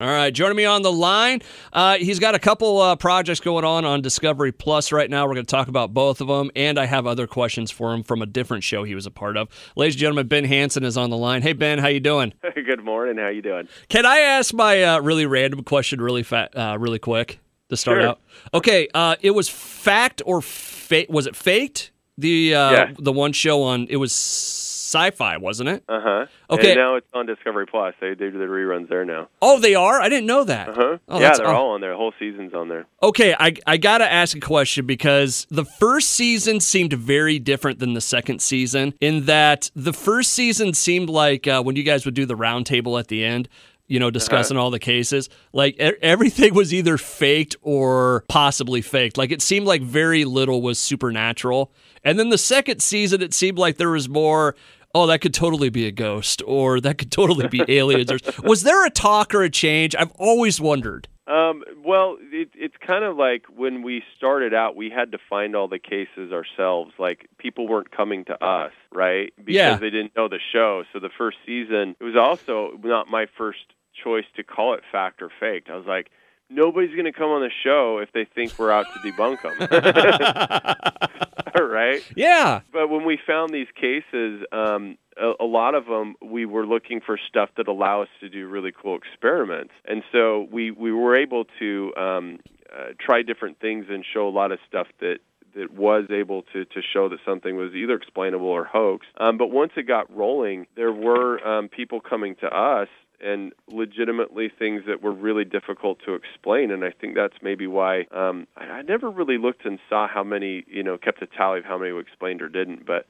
All right, joining me on the line, he's got a couple projects going on Discovery Plus right now. We're going to talk about both of them, and I have other questions for him from a different show he was a part of. Ladies and gentlemen, Ben Hansen is on the line. Hey, Ben, how you doing? Good morning. How you doing? Can I ask my really random question really quick to start out? Okay, it was fact or fake? Was it faked? The one show on, it was Sci-Fi, wasn't it? Uh-huh. Okay. And now it's on Discovery Plus. They do the reruns there now. Oh, they are? I didn't know that. Uh-huh. Oh, yeah, they're all on there. The whole season's on there. Okay, I got to ask a question because the first season seemed very different than the second season in that the first season seemed like when you guys would do the round table at the end, discussing all the cases, like everything was either faked or possibly faked. Like it seemed like very little was supernatural. And then the second season, it seemed like there was more, oh, that could totally be a ghost, or that could totally be aliens. Was there a talk or a change? I've always wondered. Well, it's kind of like when we started out, we had to find all the cases ourselves. Like, people weren't coming to us, right? Because they didn't know the show. So the first season, it was also not my first choice to call it fact or faked. I was like, nobody's going to come on the show if they think we're out to debunk them. Right? Yeah. But when we found these cases, a lot of them, we were looking for stuff that allow us to do really cool experiments. And so we were able to try different things and show a lot of stuff that was able to show that something was either explainable or hoax. But once it got rolling, there were people coming to us and legitimately things that were really difficult to explain. And I think that's maybe why I never really looked and saw how many, kept a tally of how many we explained or didn't. But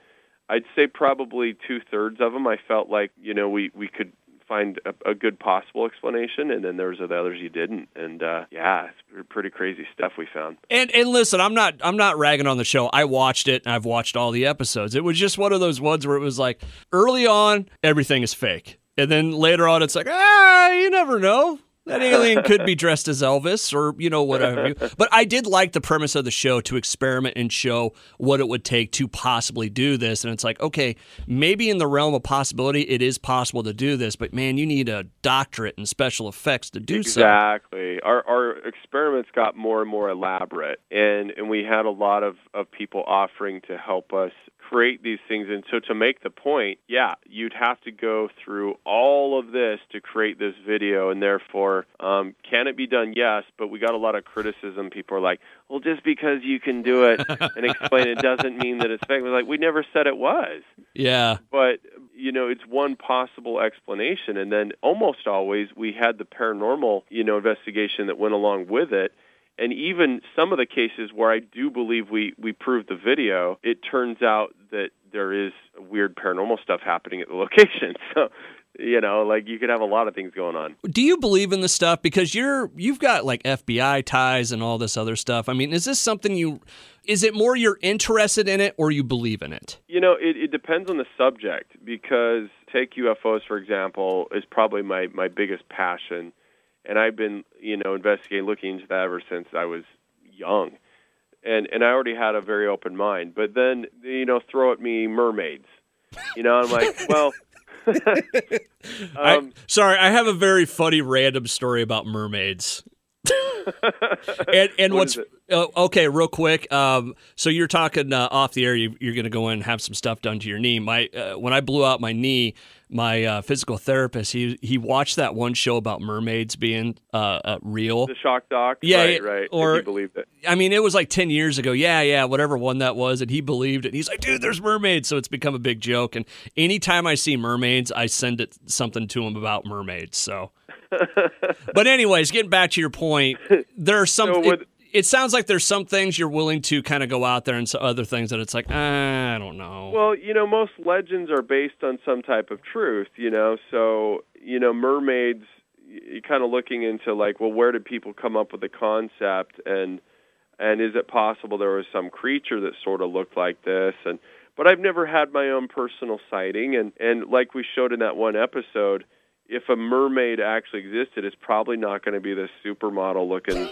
I'd say probably 2/3 of them I felt like, we could find a good possible explanation, and then there's the others you didn't. And it's pretty crazy stuff we found. And listen, I'm not ragging on the show. I watched it, and I've watched all the episodes. It was just one of those ones where it was like, early on, everything is fake. And then later on, it's like, you never know. That alien could be dressed as Elvis or, whatever. But I did like the premise of the show to experiment and show what it would take to possibly do this. And it's like, okay, maybe in the realm of possibility, it is possible to do this. But, man, you need a doctorate in special effects to do so. Exactly. Our experiments got more and more elaborate. And we had a lot of people offering to help us create these things. And so to make the point, you'd have to go through all of this to create this video, and therefore, can it be done? Yes, but we got a lot of criticism. People are like, well, just because you can do it and explain it doesn't mean that it's fake. We're like, we never said it was. Yeah. But, it's one possible explanation. And then almost always we had the paranormal, investigation that went along with it. And even some of the cases where I do believe we proved the video, it turns out that there is weird paranormal stuff happening at the location. So, you could have a lot of things going on. Do you believe in this stuff? Because you've got like FBI ties and all this other stuff. I mean, is this something is it more you're interested in it or you believe in it? It depends on the subject, because take UFOs, for example, is probably my biggest passion. And I've been, investigating, looking into that ever since I was young. And I already had a very open mind. But then, throw at me mermaids. I'm like, well... Sorry, I have a very funny random story about mermaids. and what's okay, real quick. So you're talking off the air. You're going to go in and have some stuff done to your knee. When I blew out my knee, my physical therapist he watched that one show about mermaids being real. The shock doc. Yeah, right. Or he believed it. I mean, it was like 10 years ago. Yeah, whatever one that was, and he believed it. He's like, dude, there's mermaids. So it's become a big joke. And anytime I see mermaids, I send something to him about mermaids. So. But anyways, getting back to your point, there are some. It sounds like there's some things you're willing to kind of go out there, and some other things that it's like, I don't know. Well, most legends are based on some type of truth, So, mermaids, you're kind of looking into like, well, where did people come up with the concept, and is it possible there was some creature that sort of looked like this? But I've never had my own personal sighting, and like we showed in that one episode, if a mermaid actually existed, it's probably not going to be this supermodel looking,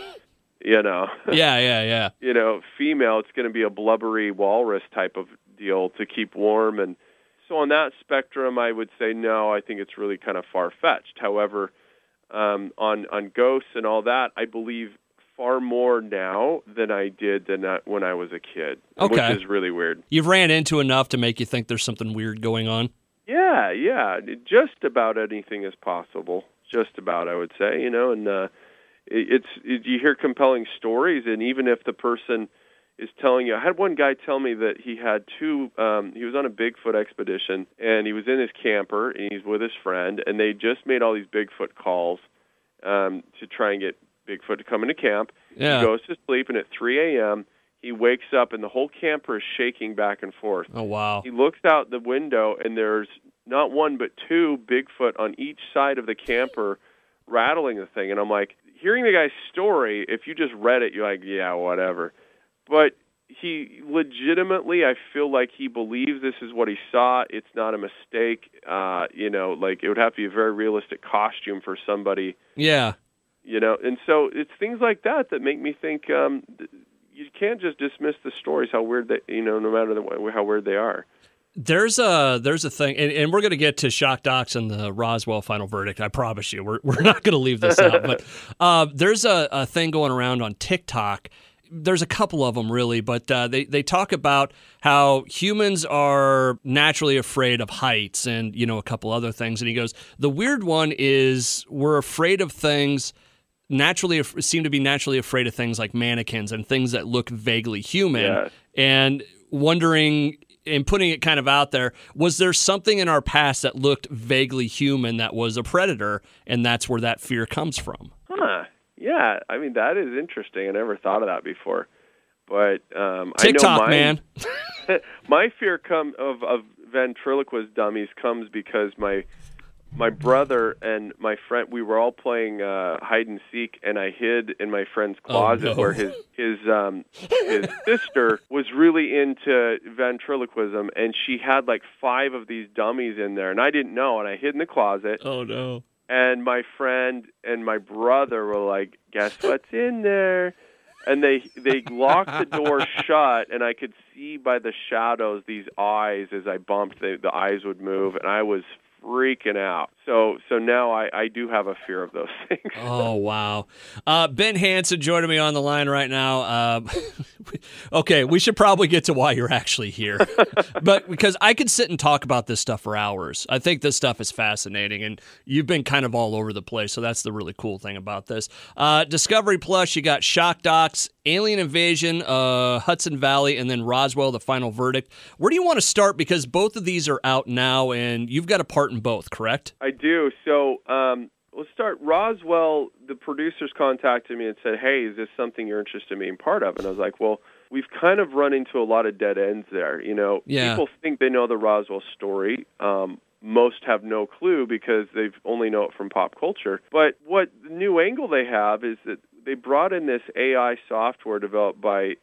Yeah. Female. It's going to be a blubbery walrus type of deal to keep warm. And so on that spectrum, I would say no, I think it's really kind of far-fetched. However, on ghosts and all that, I believe far more now than I did when I was a kid, okay. which is really weird. You've ran into enough to make you think there's something weird going on? Yeah. Just about anything is possible. Just about, I would say, and you hear compelling stories, and even if the person is telling you, I had one guy tell me that he had he was on a Bigfoot expedition, and he was in his camper, and he's with his friend, and they just made all these Bigfoot calls to try and get Bigfoot to come into camp. Yeah. He goes to sleep, and at 3 a.m., he wakes up, and the whole camper is shaking back and forth. Oh, wow. He looks out the window, and there's not one but two Bigfoot on each side of the camper rattling the thing. And I'm like, hearing the guy's story, if you just read it, you're like, yeah, whatever. But he legitimately, I feel like he believes this is what he saw. It's not a mistake. Like it would have to be a very realistic costume for somebody. Yeah. And so it's things like that make me think you can't just dismiss the stories, how weird they, no matter how weird they are. There's a thing, and we're going to get to shock docs and the Roswell final verdict. I promise you, we're not going to leave this out. But there's a thing going around on TikTok. There's a couple of them really, but they talk about how humans are naturally afraid of heights and a couple other things. And he goes, the weird one is we're afraid of things. Seem to be naturally afraid of things like mannequins and things that look vaguely human. Yeah. And wondering and putting it kind of out there, was there something in our past that looked vaguely human that was a predator, and that's where that fear comes from? Huh. Yeah. I mean, that is interesting. I never thought of that before. But TikTok, I know man. my fear of ventriloquist dummies comes because my brother and my friend, we were all playing hide and seek, and I hid in my friend's closet where his sister was really into ventriloquism, and she had like 5 of these dummies in there, and I didn't know, and I hid in the closet. Oh, no. And my friend and my brother were like, guess what's in there? And they locked the door shut, and I could see by the shadows these eyes as I bumped, the eyes would move, and I was freaking out. So now I do have a fear of those things. Oh, wow. Ben Hansen joining me on the line right now. Okay, we should probably get to why you're actually here. But because I could sit and talk about this stuff for hours. I think this stuff is fascinating, and you've been kind of all over the place, so that's the really cool thing about this. Discovery Plus, you got Shock Docs, Alien Invasion, Hudson Valley, and then Roswell, the final verdict. Where do you want to start? Because both of these are out now, and you've got a part in both, correct? I do. So let's start. Roswell, the producers contacted me and said, hey, is this something you're interested in being part of? And I was like, well, we've kind of run into a lot of dead ends there. Yeah. People think they know the Roswell story. Most have no clue because they only know it from pop culture. But what the new angle they have is that they brought in this AI software developed by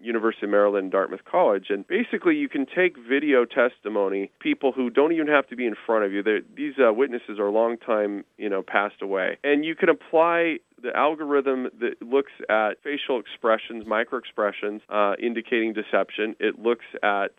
University of Maryland and Dartmouth College, and basically you can take video testimony, people who don't even have to be in front of you. These witnesses are long time, passed away, and you can apply the algorithm that looks at facial expressions, microexpressions, indicating deception. It looks at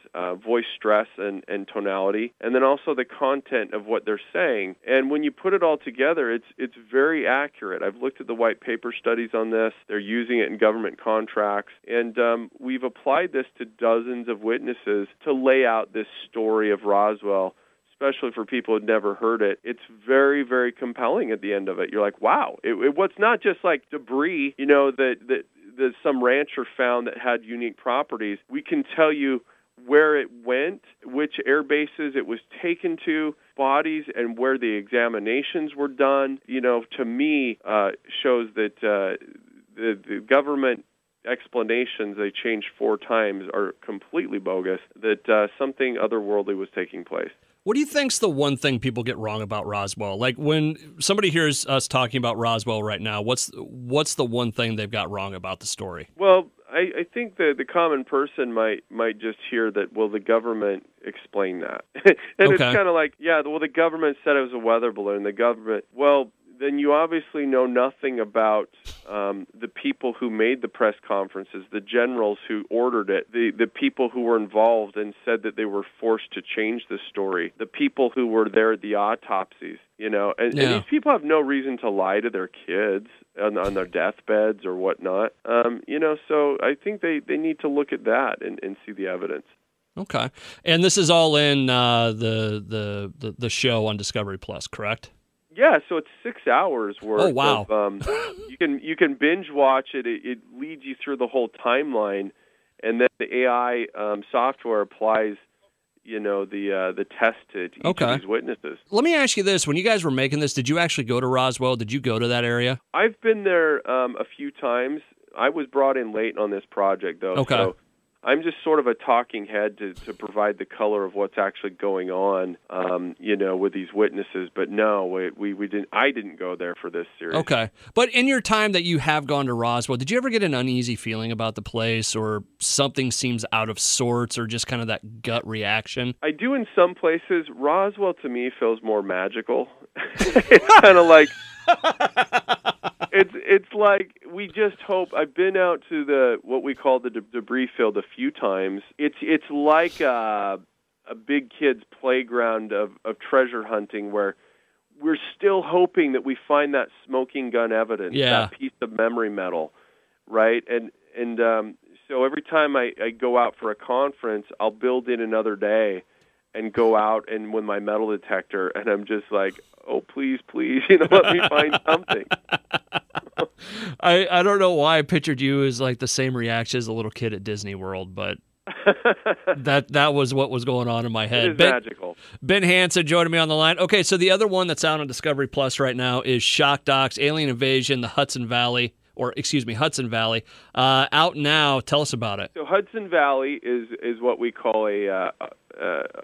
voice stress and tonality, and then also the content of what they're saying. And when you put it all together, it's very accurate. I've looked at the white paper studies on this. They're using it in government contracts, and we've applied this to dozens of witnesses to lay out this story of Roswell, especially for people who'd never heard it. It's very, very compelling at the end of it. You're like, wow. It's not just like debris, that some rancher found that had unique properties. We can tell you where it went, which air bases it was taken to, bodies, and where the examinations were done. To me, shows that the government explanations, they changed 4 times, are completely bogus, that something otherworldly was taking place. What do you think's the one thing people get wrong about Roswell? Like when somebody hears us talking about Roswell right now, what's the one thing they've got wrong about the story? Well, I think that the common person might just hear that, well, the government explained that. And It's kind of like, the government said it was a weather balloon. The government, then you obviously know nothing about the people who made the press conferences, the generals who ordered it, the people who were involved and said that they were forced to change the story, the people who were there at the autopsies, and these people have no reason to lie to their kids on their deathbeds or whatnot, so I think they need to look at that and see the evidence. Okay. And this is all in the show on Discovery Plus, correct? Yeah, so it's 6 hours worth. Oh, wow. You can binge watch it. It leads you through the whole timeline, and then the AI software applies, the test to each of these witnesses. Let me ask you this: when you guys were making this, did you actually go to Roswell? Did you go to that area? I've been there a few times. I was brought in late on this project, though. Okay. So I'm just sort of a talking head to provide the color of what's actually going on, with these witnesses. But no, we didn't. I didn't go there for this series. Okay, but in your time that you have gone to Roswell, did you ever get an uneasy feeling about the place, or something seems out of sorts, or just kind of that gut reaction? I do in some places. Roswell to me feels more magical. It's kind of like. It's like we just hope. I've been out to what we call the debris field a few times. It's like a big kid's playground of treasure hunting where we're still hoping that we find that smoking gun evidence, that piece of memory metal, right? And so every time I go out for a conference, I'll build in another day and go out and with my metal detector, and I'm just like, oh, please, let me find something. I don't know why I pictured you as like the same reaction as a little kid at Disney World, but that was what was going on in my head. It is magical. Ben Hansen joining me on the line. Okay, so the other one that's out on Discovery Plus right now is Shock Docs, Alien Invasion, the Hudson Valley. Out now. Tell us about it. So Hudson Valley is what we call a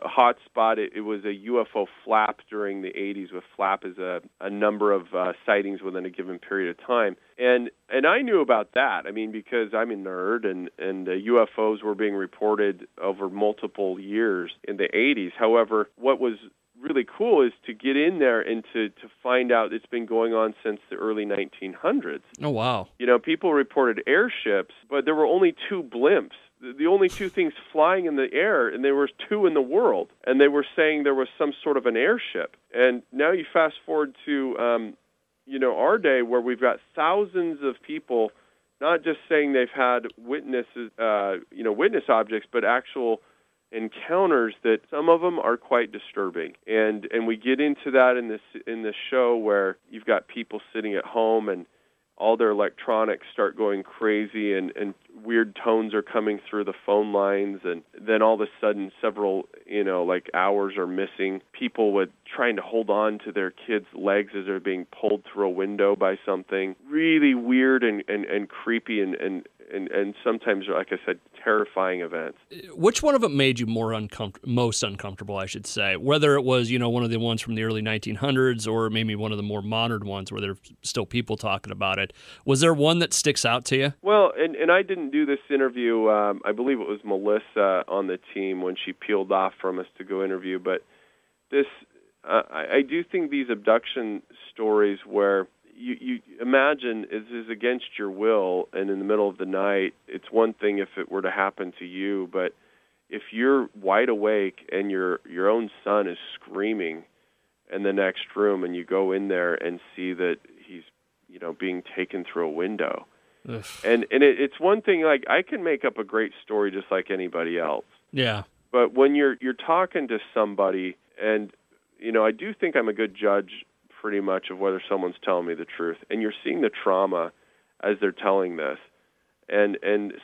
hot spot. It was a UFO flap during the 80s, with flap as a number of sightings within a given period of time. And I knew about that, because I'm a nerd, and UFOs were being reported over multiple years in the 80s. However, what was really cool is to get in there and to find out it's been going on since the early 1900s. Oh, wow. People reported airships, but there were only 2 blimps. The only 2 things flying in the air, and there were 2 in the world. And they were saying there was some sort of an airship. And now you fast forward to, our day, where we've got thousands of people not just saying they've had witnesses, witness objects, but actual encounters that some of them are quite disturbing, and we get into that in this show where you've got people sitting at home and all their electronics start going crazy, and weird tones are coming through the phone lines, and then all of a sudden several hours are missing. People trying to hold on to their kids' legs as they're being pulled through a window by something. Really weird and creepy and sometimes, like I said, terrifying events. Which one of them made you most uncomfortable, I should say? Whether it was, one of the ones from the early 1900s or maybe one of the more modern ones where there's still people talking about it. Was there one that sticks out to you? Well, and I didn't do this interview. I believe it was Melissa on the team when she peeled off from us to go interview. But I do think these abduction stories where you imagine it is against your will, and in the middle of the night, it's one thing if it were to happen to you, but if you're wide awake and your own son is screaming in the next room, and you go in there and see that he's being taken through a window, and it's one thing, like, I can make up a great story just like anybody else. Yeah. But when you're talking to somebody, and I do think I'm a good judge pretty much of whether someone's telling me the truth, and you're seeing the trauma as they're telling this, and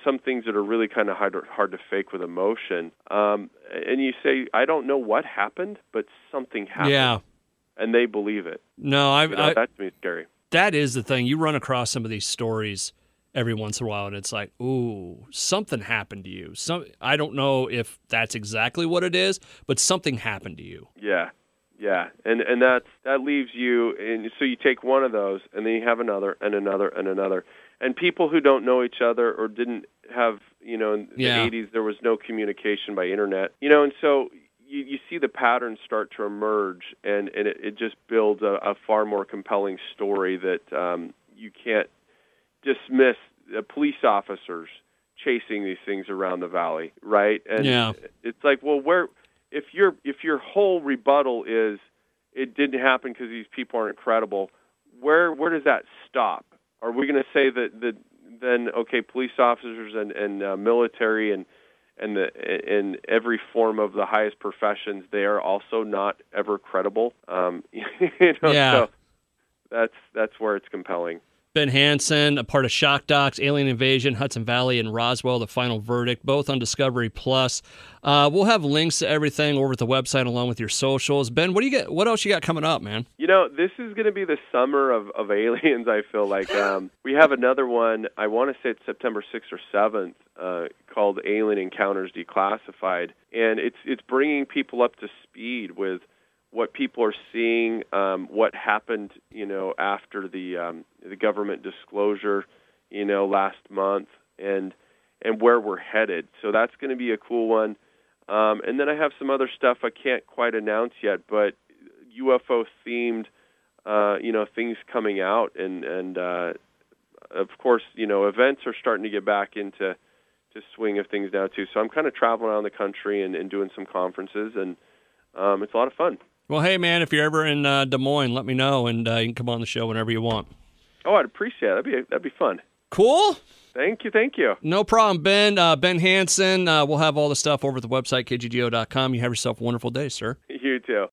some things that are really kind of hard to fake with emotion, and you say, I don't know what happened, but something happened. Yeah. And they believe it. No, that to me is scary. That is the thing. You run across some of these stories every once in a while, and it's like, ooh, something happened to you. I don't know if that's exactly what it is, but something happened to you. Yeah. Yeah, and that leaves you, and so you take one of those, and then you have another, and another, and another. And people who don't know each other or didn't have, in the 80s, there was no communication by internet, and so you see the patterns start to emerge, and it just builds a far more compelling story that you can't dismiss police officers chasing these things around the valley, right? And it's like, well, if your whole rebuttal is it didn't happen because these people aren't credible, where does that stop? Are we going to say that then okay, police officers and military and every form of the highest professions, they are also not ever credible? So that's where it's compelling. Ben Hansen, a part of Shock Docs, Alien Invasion, Hudson Valley, and Roswell, The Final Verdict, both on Discovery Plus. We'll have links to everything over at the website along with your socials. Ben, what else you got coming up, man? This is going to be the summer of aliens, I feel like. We have another one, I want to say it's September 6th or 7th, called Alien Encounters Declassified. And it's bringing people up to speed with what people are seeing, what happened, after the government disclosure, last month, and where we're headed. So that's going to be a cool one. And then I have some other stuff I can't quite announce yet, but UFO themed, things coming out, and of course, events are starting to get back into swing of things now too. So I'm kind of traveling around the country and doing some conferences, and it's a lot of fun. Well, hey, man, if you're ever in Des Moines, let me know, and you can come on the show whenever you want. Oh, I'd appreciate it. That'd be fun. Cool. Thank you. No problem, Ben. Ben Hansen, we'll have all the stuff over at the website, kggo.com. You have yourself a wonderful day, sir. You too.